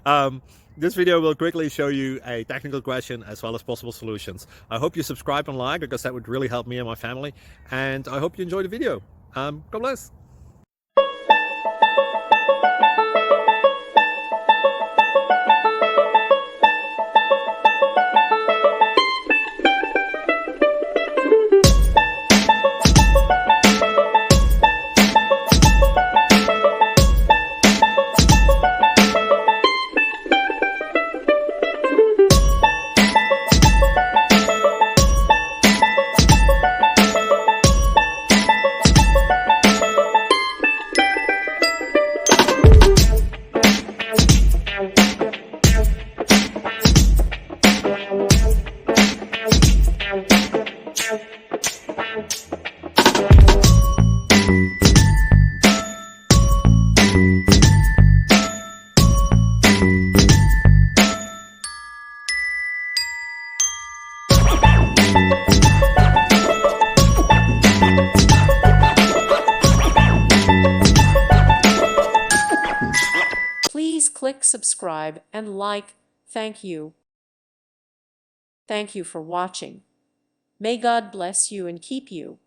um, this video will quickly show you a technical question as well as possible solutions. I hope you subscribe and like because that would really help me and my family. And I hope you enjoy the video. God bless. Please click subscribe and like. Thank you. Thank you for watching. May God bless you and keep you.